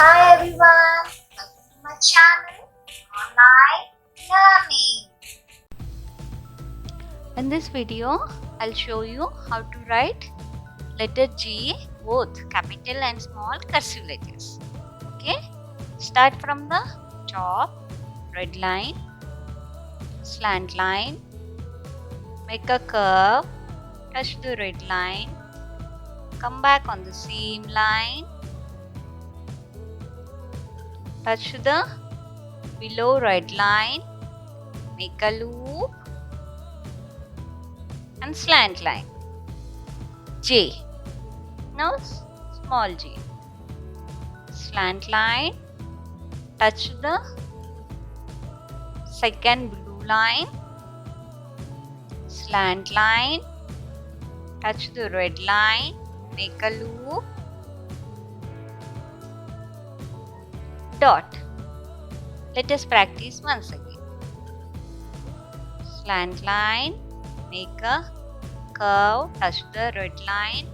Hi everyone, welcome to my channel, Online Learning. In this video, I'll show you how to write letter G, both capital and small cursive letters. Okay, start from the top, red line, slant line, make a curve, touch the red line, come back on the seam line, touch the below red line, make a loop and slant line. J. Now small J. Slant line, touch the second blue line, slant line, touch the red line, make a loop, dot. Let us practice once again. Slant line, make a curve, touch the red line,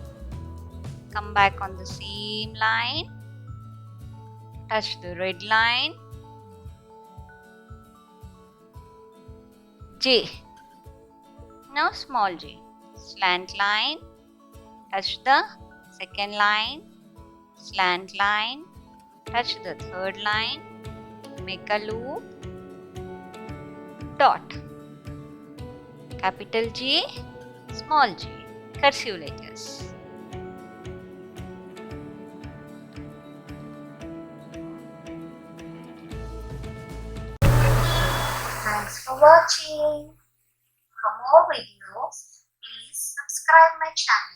come back on the seam line, touch the red line, J. Now small j. Slant line, touch the second line, slant line, touch the third line, make a loop, dot. Capital J, small j, cursive letters. Thanks for watching. For more videos, please subscribe my channel.